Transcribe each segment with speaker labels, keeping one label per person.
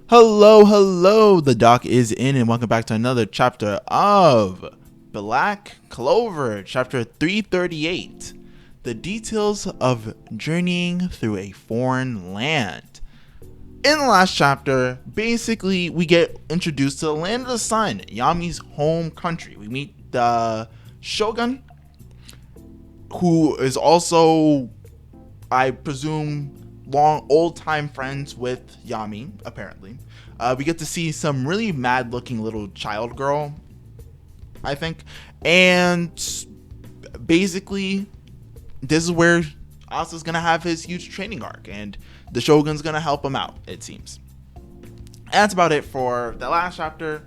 Speaker 1: Hello, the doc is in and welcome back to another chapter of Black Clover, chapter 338, the details of journeying through a foreign land. In the last chapter, basically, we get introduced to the land of the sun, Yami's home country. We meet the Shogun, who is also, I presume, old time friends with Yami, apparently. We get to see some really mad looking little child girl, I think. And basically, this is where Asta's gonna have his huge training arc, and the Shogun's gonna help him out, it seems. And that's about it for the last chapter.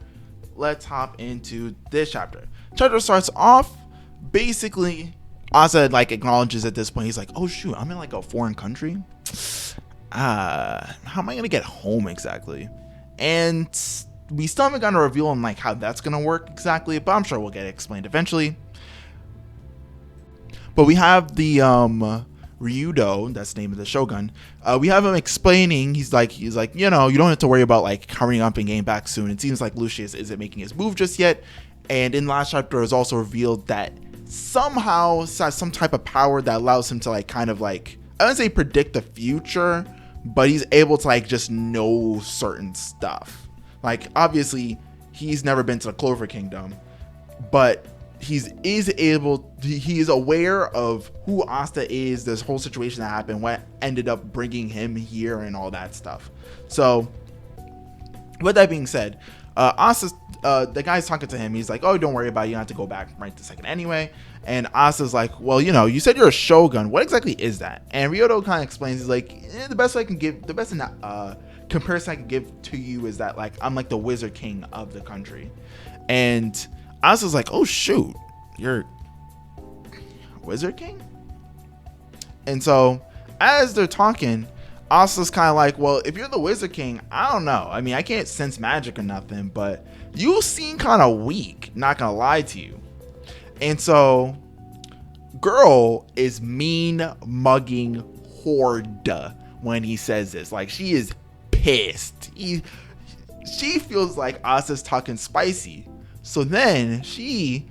Speaker 1: Let's hop into this chapter. Chapter starts off, basically, Asta acknowledges at this point, he's like, oh shoot, I'm in a foreign country. How am I gonna get home exactly? And we still haven't gotten a reveal on how that's gonna work exactly, but I'm sure we'll get it explained eventually. But we have the Ryudo, that's the name of the Shogun. We have him explaining. He's like, you don't have to worry about hurrying up and getting back soon. It seems like Lucius isn't making his move just yet. And in the last chapter, it was also revealed that somehow has some type of power that allows him to I wouldn't say predict the future, but he's able to just know certain stuff. Obviously he's never been to the Clover Kingdom, but he is aware of who Asta is, this whole situation that happened, what ended up bringing him here and all that stuff. So with that being said, Asta's the guy's talking to him. He's like, oh, don't worry about it. You don't have to go back right this second anyway. And Asta's like, well, you said you're a shogun. What exactly is that? And Ryodo kind of explains. He's like, the best comparison I can give to you is that I'm the wizard king of the country. And Asta's like, oh shoot, you're wizard king? And so as they're talking, Asta's kind of like, well, if you're the wizard king, I don't know. I mean, I can't sense magic or nothing, but you seem kind of weak, not gonna lie to you. And so girl is mean mugging Horde when he says this. She is pissed. She feels like Asta's talking spicy. So then she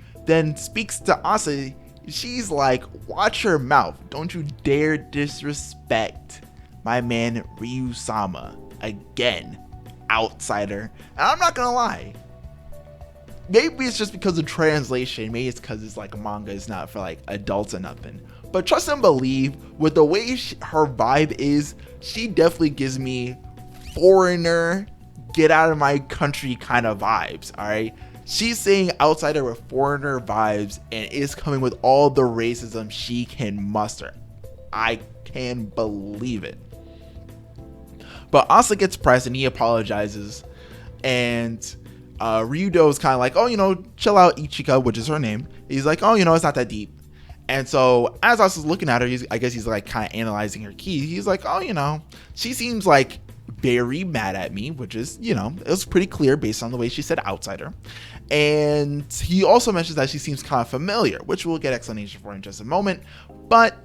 Speaker 1: speaks to Asta. She's like, watch your mouth. Don't you dare disrespect my man Ryu-sama again, outsider. And I'm not gonna lie, maybe it's just because of translation, maybe it's because it's a manga, it's not for adults or nothing, but trust and believe, with the way her vibe is, she definitely gives me foreigner, get out of my country kind of vibes. All right, she's saying outsider with foreigner vibes and is coming with all the racism she can muster. I can believe it. But Asta gets pressed and he apologizes, and Ryudo's kind of like, oh, chill out, Ichika, which is her name. He's like, oh, it's not that deep. And so as Asta's looking at her, I guess he's kind of analyzing her key. He's like, oh, she seems very mad at me, which is, it was pretty clear based on the way she said outsider. And he also mentions that she seems kind of familiar, which we'll get explanation for in just a moment. But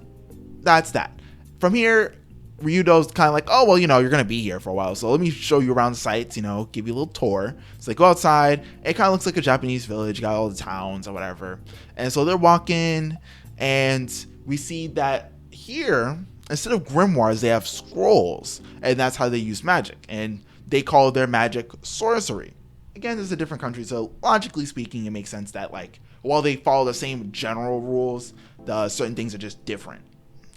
Speaker 1: that's that. From here, Ryudo's kind of like, oh, well, you're going to be here for a while, so let me show you around the sites, give you a little tour. So they go outside. It kind of looks like a Japanese village, got all the towns or whatever. And so they're walking, and we see that here, instead of grimoires, they have scrolls, and that's how they use magic. And they call their magic sorcery. Again, this is a different country, so logically speaking, it makes sense that while they follow the same general rules, the certain things are just different.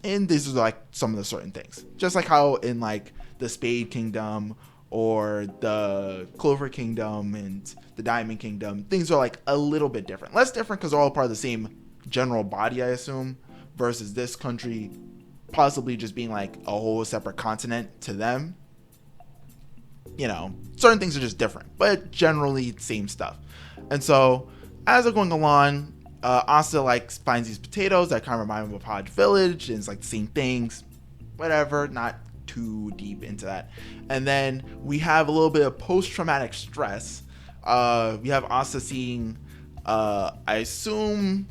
Speaker 1: And these are some of the certain things, just like how in the Spade Kingdom or the Clover Kingdom and the Diamond Kingdom, things are a little bit different. Less different because they're all part of the same general body, I assume, versus this country possibly just being a whole separate continent to them. Certain things are just different, but generally same stuff. And so as they're going along, Asta finds these potatoes that kind of remind him of Hodge Village, and it's the same things, whatever, not too deep into that. And then we have a little bit of post-traumatic stress. We have Asta seeing, I assume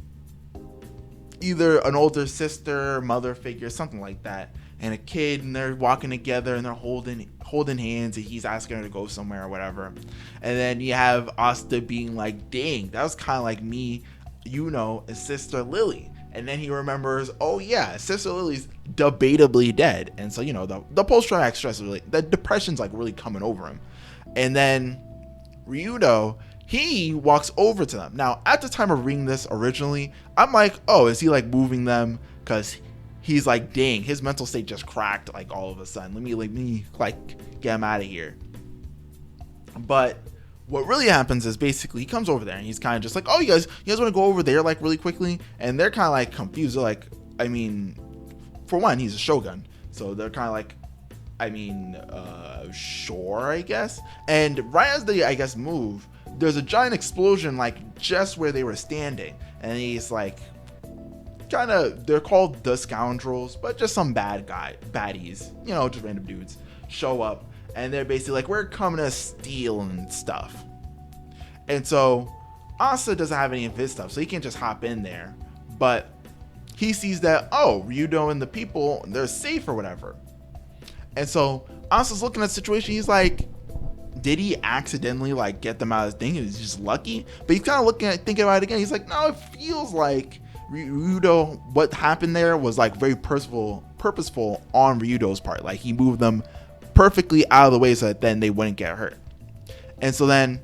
Speaker 1: either an older sister, mother figure, something like that, and a kid, and they're walking together and they're holding hands, and he's asking her to go somewhere or whatever. And then you have Asta being like, dang, that was kind of like me, and Sister Lily. And then he remembers, oh yeah, Sister Lily's debatably dead. And so, the post-traumatic stress, really, the depression's like really coming over him. And then Ryudo, he walks over to them. Now, at the time of reading this originally, I'm like, oh, is he like moving them? Because he's like, dang, his mental state just cracked like all of a sudden. Let me get him out of here. But what really happens is basically he comes over there and he's kind of just like, oh, you guys want to go over there like really quickly? And they're kind of like confused. They're like, I mean, for one, he's a shogun, so they're kind of like, I mean, sure, I guess. And right as they, I guess, move, there's a giant explosion like just where they were standing, and he's like, kind of, they're called the Scoundrels, but just some baddies, just random dudes show up. And they're basically like, we're coming to steal and stuff. And so Asta doesn't have any of his stuff, so he can't just hop in there. But he sees that, oh, Ryudo and the people, they're safe or whatever. And so Asta's looking at the situation. He's like, did he accidentally like get them out of his thing? He's just lucky. But he's kind of thinking about it again. He's like, no, it feels like Ryudo, what happened there was like very purposeful on Ryudo's part. Like he moved them perfectly out of the way so that then they wouldn't get hurt. And so then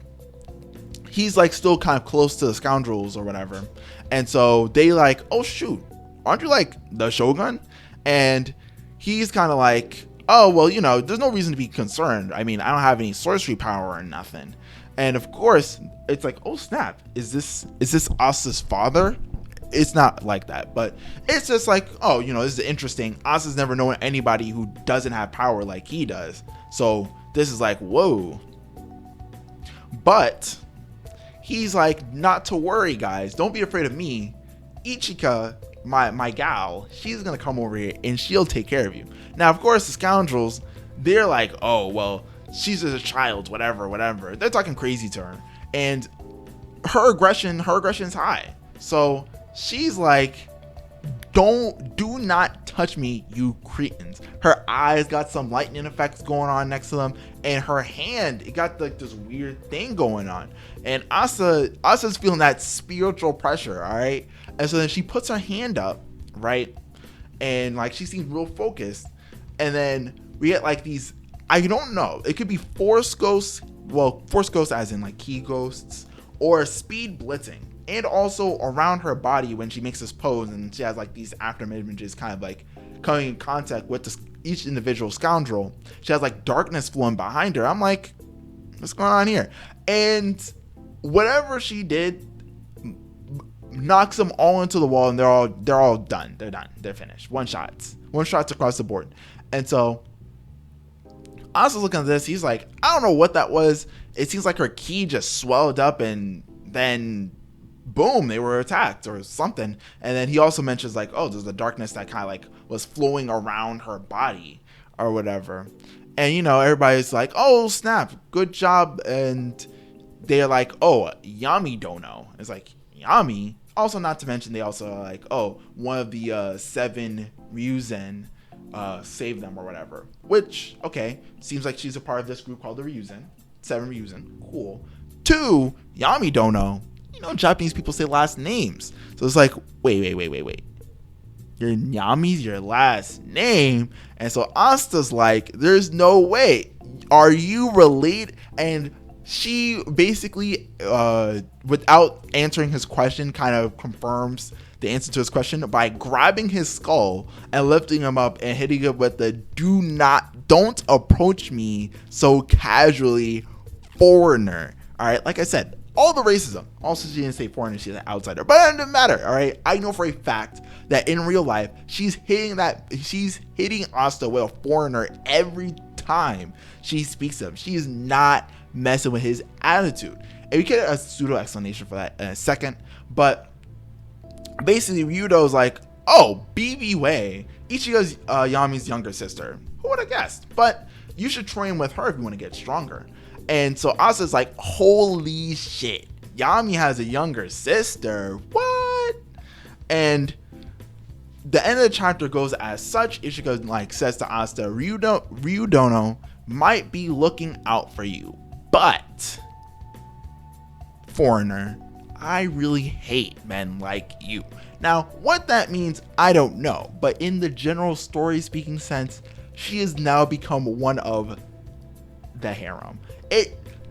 Speaker 1: he's like still kind of close to the Scoundrels or whatever. And so they like, oh shoot, aren't you like the Shogun? And he's kind of like, oh, well, there's no reason to be concerned. I mean, I don't have any sorcery power or nothing. And of course, it's like, oh snap, is this Asta's father? It's not like that, but it's just like, oh, this is interesting. Asta's never known anybody who doesn't have power like he does. So this is like, whoa. But he's like, not to worry, guys. Don't be afraid of me. Ichika, my gal, she's going to come over here and she'll take care of you. Now, of course, the Scoundrels, they're like, oh, well, she's just a child, whatever. They're talking crazy to her. And her aggression's high. So she's like, do not touch me, you cretins. Her eyes got some lightning effects going on next to them, and her hand, it got like this weird thing going on. And Asa's feeling that spiritual pressure, all right? And so then she puts her hand up, right? And like she seems real focused. And then we get like these, I don't know, it could be force ghosts, force ghosts as in like key ghosts, or speed blitzing. And also around her body when she makes this pose and she has like these after images kind of like coming in contact with each individual Scoundrel. She has like darkness flowing behind her. I'm like, what's going on here? And whatever she did knocks them all into the wall, and they're all done. They're done. They're finished. One shots across the board. And so Asta's looking at this. He's like, I don't know what that was. It seems like her ki just swelled up and then boom, they were attacked or something. And then he also mentions like, oh, there's the darkness that kind of like was flowing around her body or whatever. And everybody's like, oh snap, good job. And they're like, oh, Yami don't know. It's like, Yami? Also, not to mention, they also are like, oh, one of the 7 Ryuzen saved them or whatever. Which, okay, seems like she's a part of this group called the Ryuzen. 7 Ryuzen, cool. 2, Yami don't know. Japanese people say last names. So it's like, wait. Your Yami's your last name? And so Asta's like, there's no way. Are you related? And she basically, without answering his question, kind of confirms the answer to his question by grabbing his skull and lifting him up and hitting him with the don't approach me so casually, foreigner. All right, like I said, all the racism. Also, she didn't say foreigner, she's an outsider, but it doesn't matter. All right, I know for a fact that in real life, she's hitting Asta with a foreigner every time she speaks to him. She's not messing with his attitude. And we get a pseudo explanation for that in a second, but basically Ryudo's like, oh, BB Way, Ichigo's Yami's younger sister. Who would have guessed? But you should train with her if you want to get stronger. And so Asta's like, holy shit, Yami has a younger sister. What? And the end of the chapter goes as such. Ishika like says to Asta, Ryudono might be looking out for you, but foreigner, I really hate men like you. Now, what that means, I don't know, but in the general story speaking sense, she has now become one of the harem.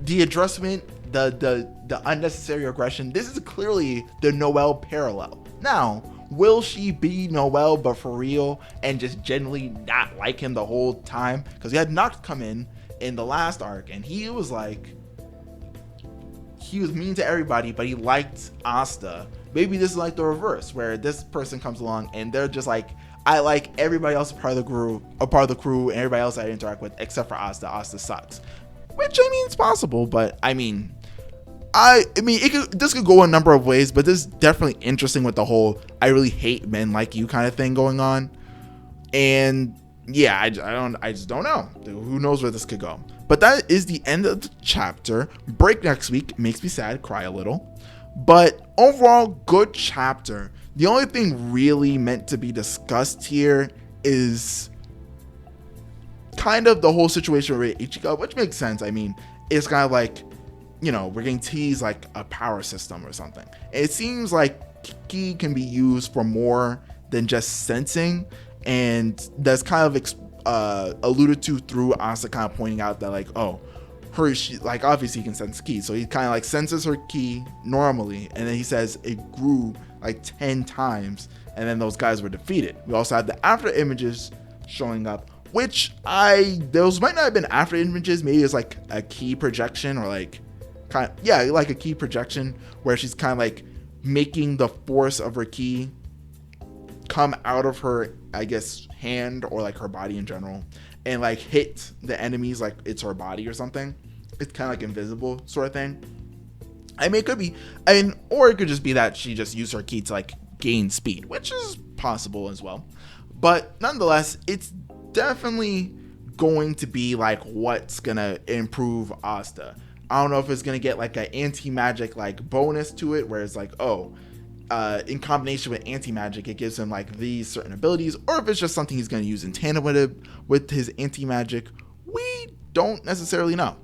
Speaker 1: The addressment, the unnecessary aggression, this is clearly the Noelle parallel. Now, will she be Noelle but for real and just genuinely not like him the whole time? Because we had Noct come in the last arc and he was mean to everybody, but he liked Asta. Maybe this is like the reverse, where this person comes along and they're just like, I like everybody else a part of the crew, and everybody else I interact with except for Asta. Asta sucks, which I mean it's possible, but I mean this could go a number of ways, but this is definitely interesting with the whole I really hate men like you kind of thing going on. And yeah, I just don't know. Who knows where this could go. But that is the end of the chapter. Break next week makes me sad, cry a little. But overall, good chapter. The only thing really meant to be discussed here is kind of the whole situation with Ichigo, which makes sense. I mean, it's kind of like, you know, we're getting teased like a power system or something. It seems like Ki can be used for more than just sensing, and that's kind of alluded to through Asta kind of pointing out that like, oh, she like obviously he can sense ki, so he kind of like senses her ki normally, and then he says it grew like 10 times, and then those guys were defeated. We also had the after images showing up, which those might not have been after images. Maybe it's like a ki projection, or like like a ki projection where she's kind of like making the force of her ki come out of her, I guess, hand or like her body in general, and like hit the enemies like it's her body or something. It's kind of like invisible sort of thing. I mean, it could be, or it could just be that she just used her ki to like gain speed, which is possible as well. But nonetheless, it's definitely going to be like what's gonna improve Asta. I don't know if it's gonna get like an anti-magic like bonus to it, where it's like, oh, in combination with anti-magic, it gives him like these certain abilities, or if it's just something he's gonna use in tandem with his anti-magic. We don't necessarily know.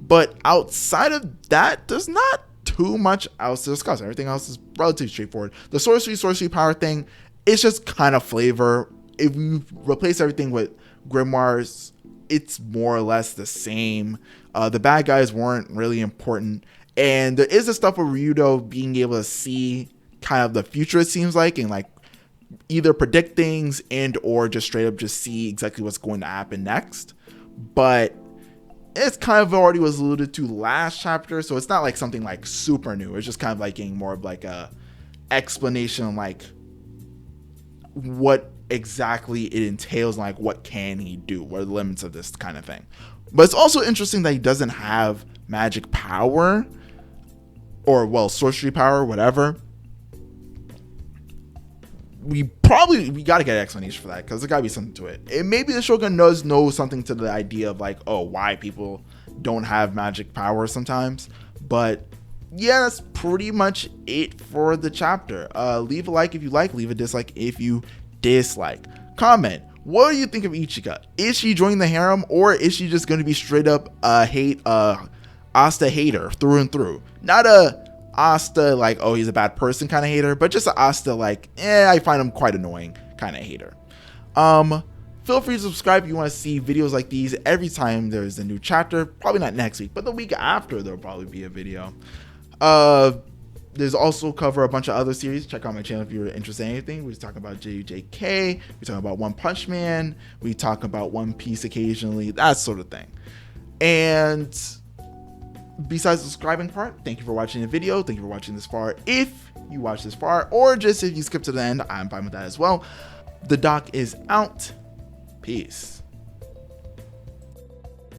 Speaker 1: But outside of that, there's not too much else to discuss. Everything else is relatively straightforward. The sorcery power thing, it's just kind of flavor. If we replace everything with grimoires, it's more or less the same. The bad guys weren't really important, and there is the stuff with Ryudo being able to see kind of the future, it seems like, and like either predict things and or just straight up just see exactly what's going to happen next. But it's kind of already was alluded to last chapter, so it's not like something like super new. It's just kind of like getting more of like a explanation on like what exactly it entails and like what can he do, what are the limits of this kind of thing. But it's also interesting that he doesn't have magic power, or well, sorcery power, whatever. We got to get an explanation for that, because there got to be something to it. And maybe the Shogun does know something to the idea of like, oh, why people don't have magic power sometimes. But yeah, that's pretty much it for the chapter. Leave a like if you like, leave a dislike if you dislike. Comment, what do you think of Ichika? Is she joining the harem, or is she just going to be straight up Asta hater through and through? Not a Asta like, oh, he's a bad person kind of hater, but just a Asta like, I find him quite annoying kind of hater. Feel free to subscribe if you want to see videos like these every time there's a new chapter. Probably not next week, but the week after there'll probably be a video. There's also cover a bunch of other series. Check out my channel if you're interested in anything. We talk about JJK, we talk about One Punch Man, we talk about One Piece occasionally, that sort of thing. And besides the subscribing part, thank you for watching the video. Thank you for watching this far. If you watch this far, or just if you skip to the end, I'm fine with that as well. The doc is out. Peace.